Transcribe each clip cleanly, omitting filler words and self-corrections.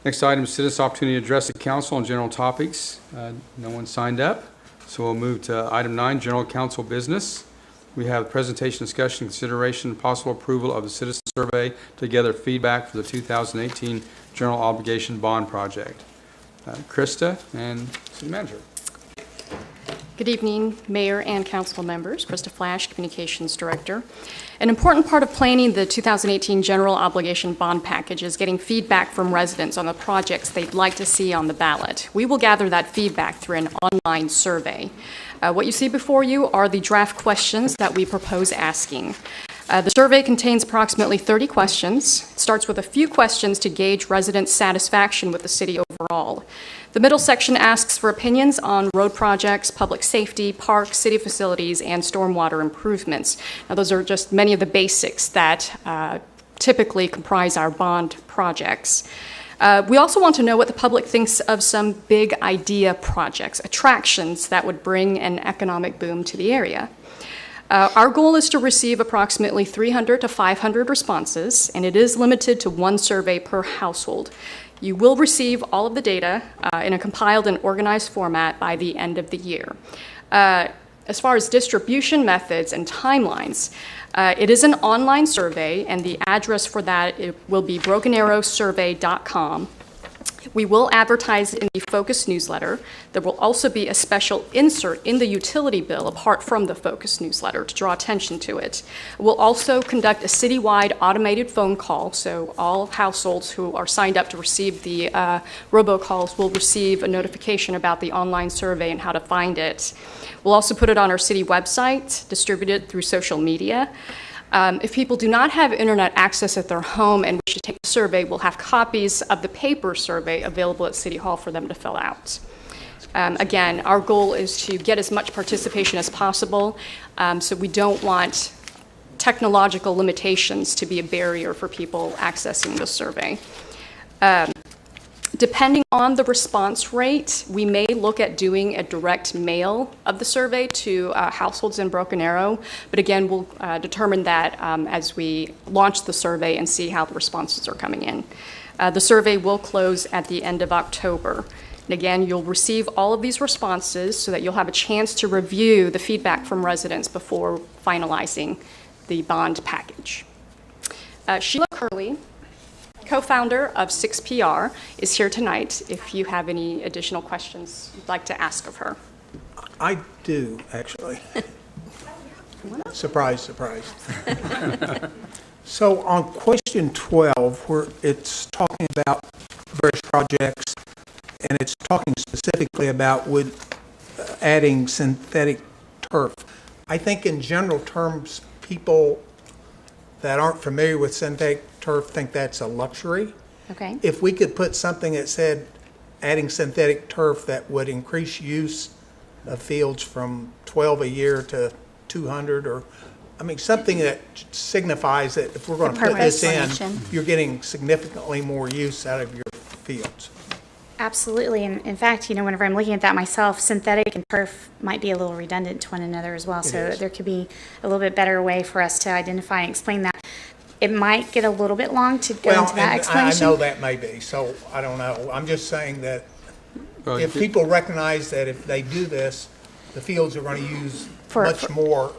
Next item is citizen opportunity to address the council on general topics. No one signed up, so we'll move to item 9, general council business. We have presentation, discussion, consideration, and possible approval of the citizen survey to gather feedback for the 2018 general obligation bond project. Krista and City Manager. Good evening, Mayor and Council members. Krista Flasch, Communications Director. An important part of planning the 2018 General Obligation Bond Package is getting feedback from residents on the projects they'd like to see on the ballot. We will gather that feedback through an online survey. What you see before you are the draft questions that we propose asking. The survey contains approximately 30 questions. It starts with a few questions to gauge residents' satisfaction with the city overall. The middle section asks for opinions on road projects, public safety, parks, city facilities, and stormwater improvements. Now, those are just many of the basics that typically comprise our bond projects. We also want to know what the public thinks of some big idea projects, attractions that would bring an economic boom to the area. Our goal is to receive approximately 300 to 500 responses, and it is limited to one survey per household. You will receive all of the data in a compiled and organized format by the end of the year. As far as distribution methods and timelines, it is an online survey, and the address for that will be brokenarrowsurvey.com. We will advertise in the Focus newsletter. There will also be a special insert in the utility bill apart from the Focus newsletter to draw attention to it. We'll also conduct a citywide automated phone call, so all households who are signed up to receive the robocalls will receive a notification about the online survey and how to find it. We'll also put it on our city website, distribute it through social media. If people do not have internet access at their home and wish to take the survey, we'll have copies of the paper survey available at City Hall for them to fill out. Again, our goal is to get as much participation as possible, so we don't want technological limitations to be a barrier for people accessing the survey. Depending on the response rate, we may look at doing a direct mail of the survey to households in Broken Arrow, but again, we'll determine that as we launch the survey and see how the responses are coming in. The survey will close at the end of October. And again, you'll receive all of these responses so that you'll have a chance to review the feedback from residents before finalizing the bond package. Sheila Curley, co-founder of 6PR, is here tonight if you have any additional questions you'd like to ask of her. I do, actually. Surprise, surprise. So on question 12, where it's talking about various projects, and it's talking specifically about adding synthetic turf. I think in general terms, people that aren't familiar with synthetic turf think that's a luxury. Okay. If we could put something that said adding synthetic turf that would increase use of fields from 12 a year to 200, or, I mean, something that signifies that if we're going to put this in, you're getting significantly more use out of your fields. Absolutely. And in fact, you know, whenever I'm looking at that myself, synthetic and turf might be a little redundant to one another as well. So there could be a little bit better way for us to identify and explain that. It might get a little bit long to go into that explanation. I know that may be, so I don't know. I'm just saying that if people recognize that if they do this, the fields are going to use much more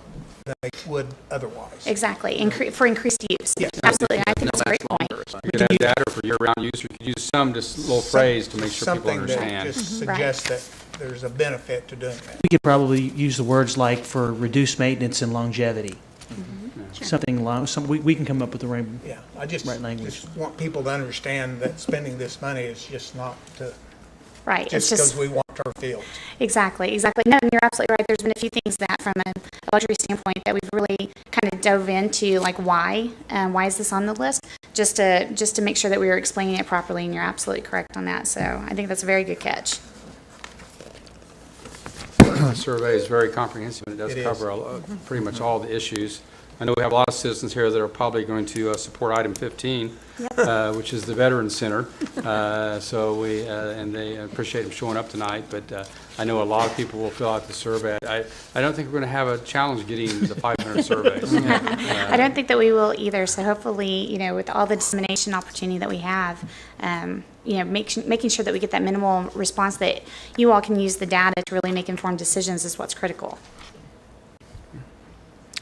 than they would otherwise. Exactly, for increased use. Yes. Absolutely, I think that's a great point. You could have data for year-round use, or you could use just a little phrase to make sure people understand. Something that just suggests that there's a benefit to doing that. We could probably use the words like for reduced maintenance and longevity. Sure. Something long, we can come up with the right, Yeah, I just language. want people to understand that spending this money is just not to, Right. just because we want our fields. Exactly. No, and you're absolutely right. There's been a few things that from a luxury standpoint that we've really kind of dove into, like why is this on the list, just to make sure that we were explaining it properly, and you're absolutely correct on that. So I think that's a very good catch. The survey is very comprehensive, and it does cover pretty much all the issues. I know we have a lot of citizens here that are probably going to support item 15, which is the Veterans Center. So and they appreciate them showing up tonight, but I know a lot of people will fill out the survey. I don't think we're going to have a challenge getting the 500 surveys. I don't think that we will either. So hopefully, with all the dissemination opportunity that we have, making sure that we get that minimal response, that you all can use the data to really make informed decisions is what's critical.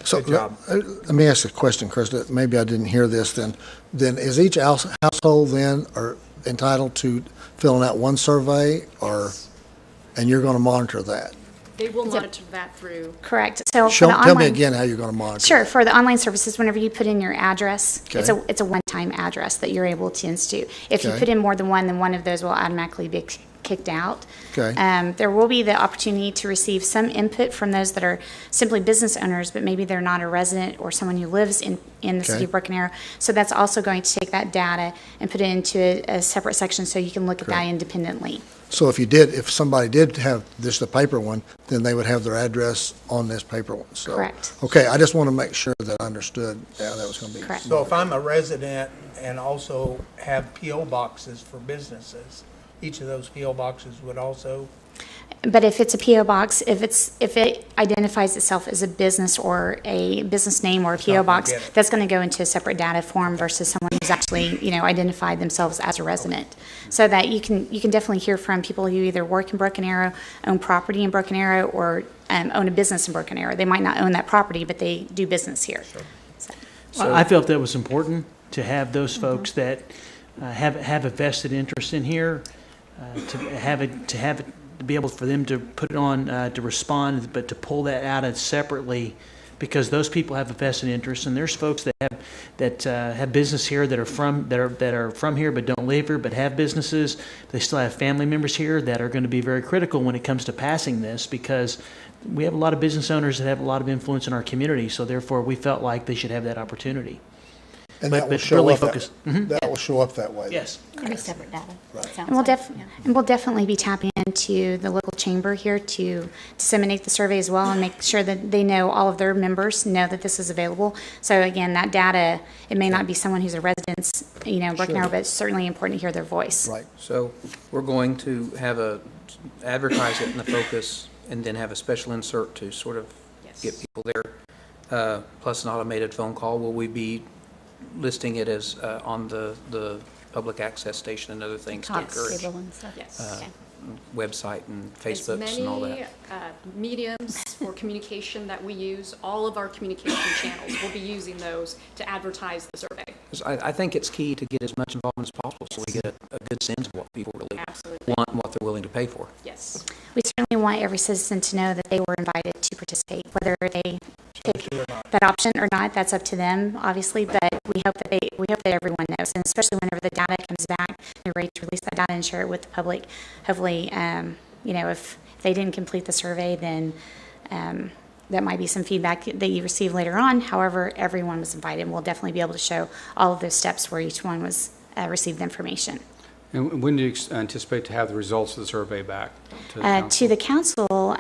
So Good job. let me ask a question, Krista. Maybe I didn't hear this then. Then is each household then are entitled to filling out one survey, and you're going to monitor that? They will monitor that through. Correct. So Tell me again how you're going to monitor. Sure. For the online services, whenever you put in your address, Okay. it's a one-time address that you're able to institute. If you Okay. put in more than one, then one of those will automatically be kicked out. Okay. There will be the opportunity to receive some input from those that are simply business owners, but maybe they're not a resident or someone who lives in the city Okay. of Broken Arrow. So that's also going to take that data and put it into a separate section so you can look at that Correct. independently. So if somebody did have just the paper one, then they would have their address on this paper one. So, Correct. Okay, I just want to make sure that I understood how that was going to be. Correct. So if I'm a resident and also have PO boxes for businesses, each of those PO boxes would also, But if it's a PO box, if it identifies itself as a business or a business name or a PO not box, gonna get it. that's going to go into a separate data form versus someone who's actually, identified themselves as a resident. So that you can definitely hear from people who either work in Broken Arrow, own property in Broken Arrow, or own a business in Broken Arrow. They might not own that property, but they do business here. So, I felt that was important to have those folks that have a vested interest in here, to be able for them to put it on to respond, but to pull that out separately, because those people have a vested interest, and there's folks that have business here that are from here but don't live here but have businesses. They still have family members here that are going to be very critical when it comes to passing this, because we have a lot of business owners that have a lot of influence in our community. So therefore, we felt like they should have that opportunity. And But- that will but show really up. focus- That will show up that way. Yes. It'll be separate data. it sounds And we'll, like, yeah. and we'll definitely be tapping into the local chamber here to disseminate the survey as well and make sure that they know, all of their members know that this is available. So again, that data, it may not be someone who's a resident, Broken Arrow, but it's certainly important to hear their voice. Right. So we're going to advertise it in the Focus, and then have a special insert to sort of get people there, plus an automated phone call. Will we be listing it as on the public access station and other things to Cox encourage cable and stuff. Yes. Okay. website and As Facebooks and all many that? mediums for communication that we use, all of our communication channels, we'll be using those to advertise the survey. 'Cause I think it's key to get as much involvement as possible, so we get a good sense of what people really Absolutely. want and what they're willing to pay for. Yes. We certainly want every citizen to know that they were invited to participate, whether they pick that option or not, that's up to them, obviously, but we hope that everyone knows, and especially whenever the data comes back, they're ready to release that data and share it with the public. Hopefully, if they didn't complete the survey, then that might be some feedback that you receive later on. However, everyone was invited, and we'll definitely be able to show all of those steps where each one was received the information. And when do you anticipate to have the results of the survey back to the To council? the council,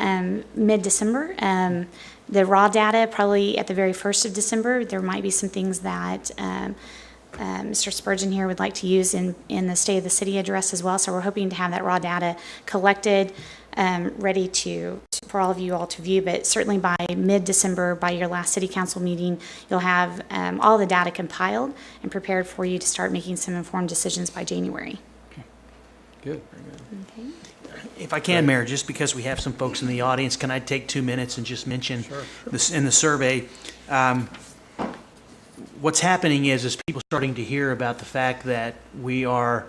mid-December. The raw data, probably at the very first of December. There might be some things that Mr. Spurgeon here would like to use in the State of the City address as well. So we're hoping to have that raw data collected, ready for all of you all to view. But certainly by mid-December, by your last city council meeting, you'll have all the data compiled and prepared for you to start making some informed decisions by January. Good. Okay. If I can, Mayor, just because we have some folks in the audience, can I take 2 minutes and just mention this in the survey? What's happening is people starting to hear about the fact that we are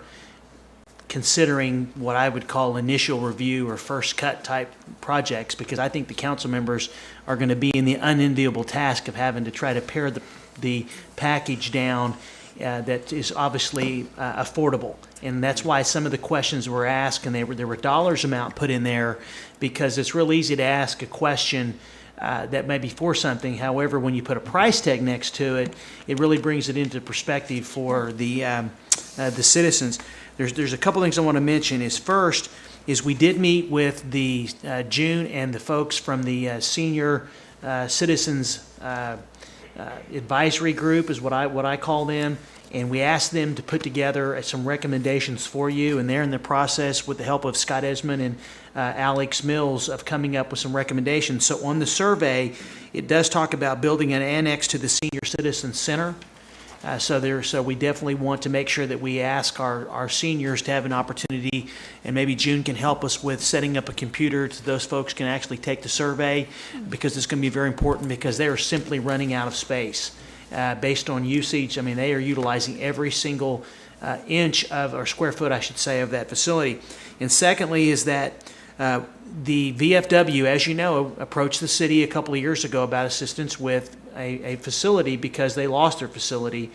considering what I would call initial review or first cut type projects, because I think the council members are going to be in the unenviable task of having to try to pare the package down that is obviously affordable. And that's why some of the questions were asked, and there were dollars amount put in there, because it's real easy to ask a question that may be for something. However, when you put a price tag next to it, it really brings it into perspective for the citizens. There's a couple things I want to mention. First is we did meet with the June and the folks from the senior citizens advisory group is what I call them, and we asked them to put together some recommendations for you, and they're in the process with the help of Scott Esmond and Alex Mills of coming up with some recommendations. So on the survey, it does talk about building an annex to the Senior Citizen Center. So we definitely want to make sure that we ask our seniors to have an opportunity, and maybe June can help us with setting up a computer so those folks can actually take the survey, because it's going to be very important, because they are simply running out of space based on usage. I mean, they are utilizing every single inch of, or square foot, I should say, of that facility. And secondly is that the VFW, as you know, approached the city a couple of years ago about assistance with a facility because they lost their facility.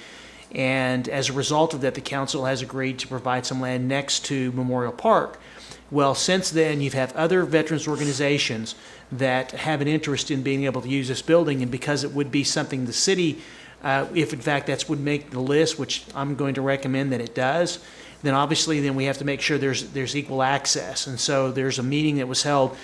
And as a result of that, the council has agreed to provide some land next to Memorial Park. Well, since then, you've had other veterans organizations that have an interest in being able to use this building, and because it would be something the city, if in fact that would make the list, which I'm going to recommend that it does, then obviously then we have to make sure there's equal access. And so there's a meeting that was held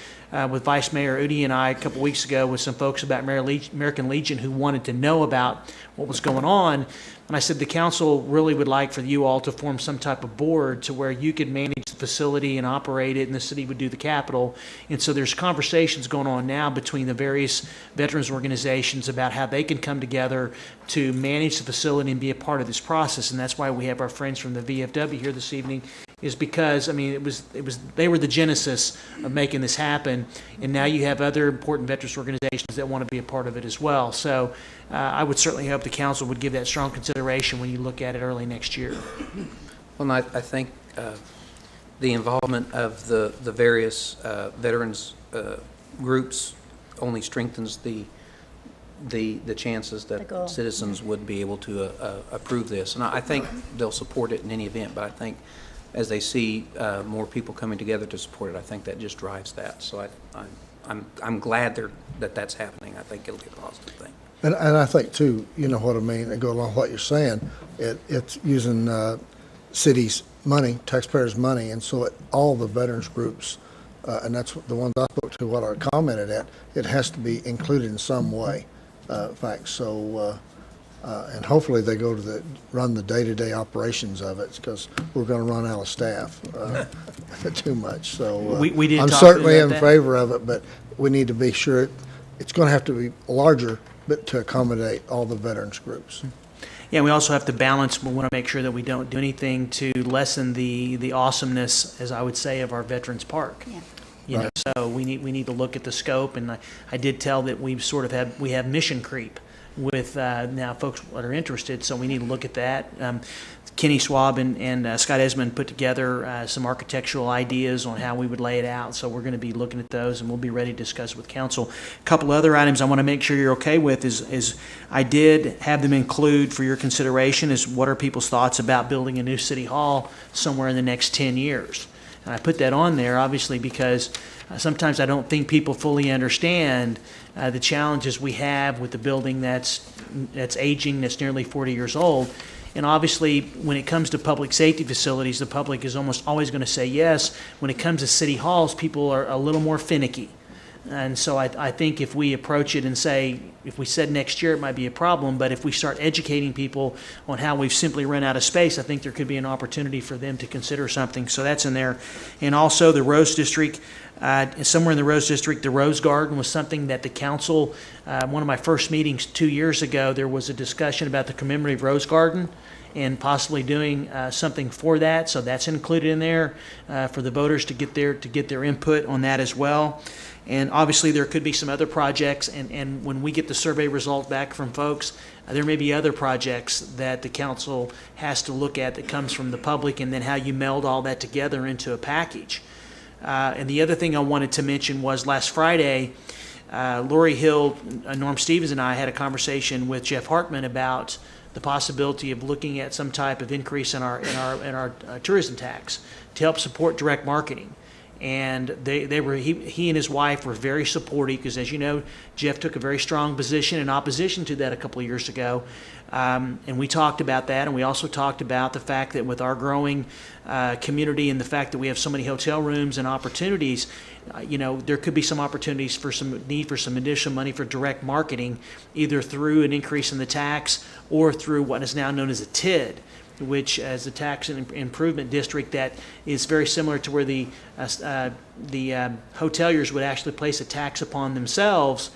with Vice Mayor Udi and I a couple weeks ago with some folks about American Legion who wanted to know about what was going on. And I said the council really would like for you all to form some type of board to where you could manage the facility and operate it, and the city would do the capital. And so there's conversations going on now between the various veterans organizations about how they can come together to manage the facility and be a part of this process. And that's why we have our friends from the VFW here this evening, is because, I mean, they were the genesis of making this happen, and now you have other important veterans organizations that want to be a part of it as well. So I would certainly hope the council would give that strong consideration when you look at it early next year. Well, I think the involvement of the various veterans groups only strengthens the chances The that goal. citizens would be able to approve this. And I think they'll support it in any event, but I think as they see more people coming together to support it, I think that just drives that. So I'm glad that's happening. I think it'll be a positive thing. And I think too, you know what I mean, and go along with what you're saying, it's using city's money, taxpayers' money, and so all the veterans groups, and that's the ones I spoke to, what I commented at, it has to be included in some way. In fact, so, and hopefully they go to run the day-to-day operations of it, because we're going to run out of staff too much. So We did I'm talk certainly about in that. favor of it, but we need to be sure it's going to have to be larger, but to accommodate all the veterans groups. Yeah, we also have to balance. We want to make sure that we don't do anything to lessen the awesomeness, as I would say, of our Veterans Park. Yeah. You know, so we need to look at the scope, and I did tell that we have mission creep with now folks that are interested, so we need to look at that. Kenny Schwab and Scott Esmond put together some architectural ideas on how we would lay it out, so we're going to be looking at those, and we'll be ready to discuss with council. A couple other items I want to make sure you're okay with is I did have them include for your consideration is what are people's thoughts about building a new city hall somewhere in the next 10 years. And I put that on there obviously because sometimes I don't think people fully understand the challenges we have with the building that's aging, that's nearly 40 years old. And obviously, when it comes to public safety facilities, the public is almost always going to say yes. When it comes to city halls, people are a little more finicky. And so I think if we approach it and say, if we said next year, it might be a problem, but if we start educating people on how we've simply run out of space, I think there could be an opportunity for them to consider something. So that's in there. And also the Rose District, somewhere in the Rose District, the Rose Garden was something that the council, one of my first meetings 2 years ago, there was a discussion about the commemorative Rose Garden and possibly doing something for that. So that's included in there for the voters to get their input on that as well. And obviously, there could be some other projects, and when we get the survey result back from folks, there may be other projects that the council has to look at that comes from the public, and then how you meld all that together into a package. And the other thing I wanted to mention was last Friday, Lori Hill, Norm Stevens, and I had a conversation with Jeff Hartman about the possibility of looking at some type of increase in our tourism tax to help support direct marketing. And he and his wife were very supportive because, as you know, Jeff took a very strong position in opposition to that a couple of years ago. And we talked about that, and we also talked about the fact that with our growing community and the fact that we have so many hotel rooms and opportunities, there could be some opportunities for some need for some additional money for direct marketing, either through an increase in the tax or through what is now known as a TID, which is a tax improvement district that is very similar to where the hoteliers would actually place a tax upon themselves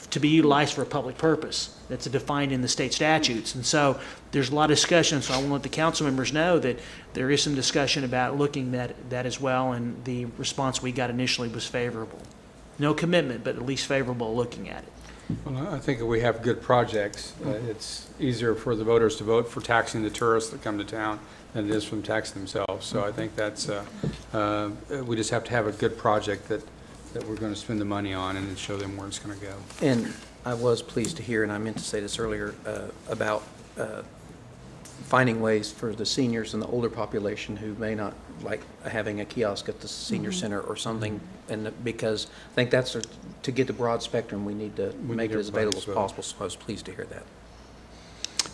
to be utilized for a public purpose. That's defined in the state statutes. And so there's a lot of discussion, so I want to let the council members know that there is some discussion about looking at that as well, and the response we got initially was favorable. No commitment, but at least favorable looking at it. Well, I think if we have good projects, it's easier for the voters to vote for taxing the tourists that come to town than it is from taxing themselves. So I think that's, we just have to have a good project that we're going to spend the money on and then show them where it's going to go. And I was pleased to hear, and I meant to say this earlier, about finding ways for the seniors and the older population who may not like having a kiosk at the senior center or something, and because I think that's to get the broad spectrum, we need to make it as available as possible. So I was pleased to hear that.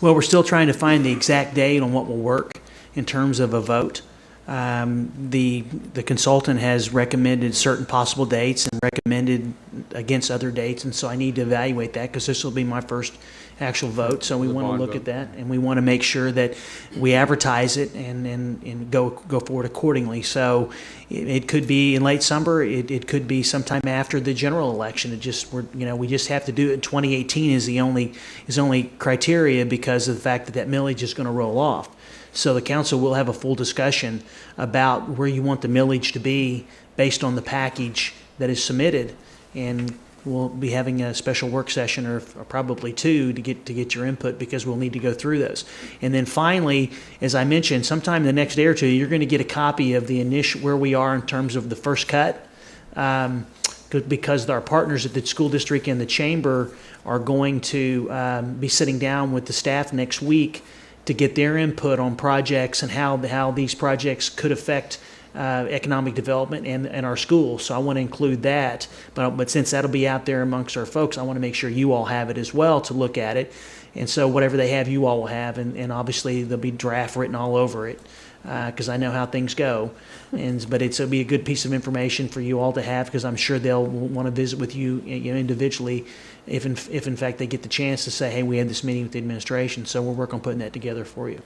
Well, we're still trying to find the exact date on what will work in terms of a vote. The consultant has recommended certain possible dates and recommended against other dates, and so I need to evaluate that because this will be my first actual vote. So we The want to bond look vote. at that, and we want to make sure that we advertise it and go forward accordingly. So it could be in late summer. It could be sometime after the general election. We just have to do it in 2018 is the only criteria because of the fact that millage is going to roll off. So the council will have a full discussion about where you want the millage to be based on the package that is submitted, and we'll be having a special work session or probably two to get your input because we'll need to go through those. And then finally, as I mentioned, sometime in the next day or two, you're going to get a copy of the initial where we are in terms of the first cut. Because our partners at the school district and the chamber are going to be sitting down with the staff next week to get their input on projects and how these projects could affect economic development and our schools. So I want to include that. But since that'll be out there amongst our folks, I want to make sure you all have it as well to look at it. And so whatever they have, you all will have. And obviously there'll be draft written all over it because I know how things go. But it'll be a good piece of information for you all to have because I'm sure they'll want to visit with you, individually if in fact they get the chance to say, hey, we had this meeting with the administration. So we'll work on putting that together for you.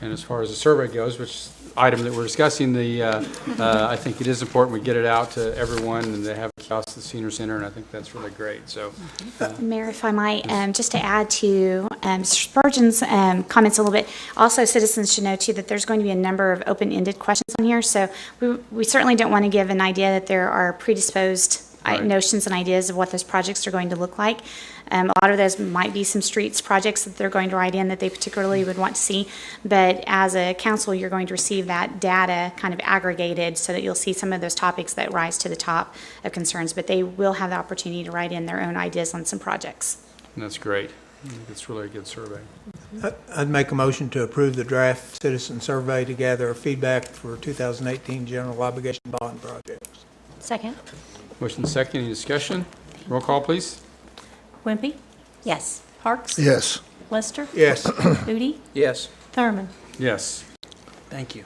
And as far as the survey goes, which item that we're discussing, I think it is important we get it out to everyone and they have a kiosk at the senior center, and I think that's really great. So, Mayor, if I might, just to add to Spurgeon's comments a little bit, also citizens should know too that there's going to be a number of open-ended questions on here. So we certainly don't want to give an idea that there are predisposed notions and ideas of what those projects are going to look like. A lot of those might be some streets projects that they're going to write in that they particularly would want to see. But as a council, you're going to receive that data kind of aggregated so that you'll see some of those topics that rise to the top of concerns. But they will have the opportunity to write in their own ideas on some projects. and that's great. I think it's really a good survey. I'd make a motion to approve the draft citizen survey to gather feedback for 2018 general obligation bond projects. Second. Motion second, any discussion? Roll call, please. Wimpy? Yes. Parks? Yes. Lester? Yes. Udi? Yes. Thurman? Yes. Thank you.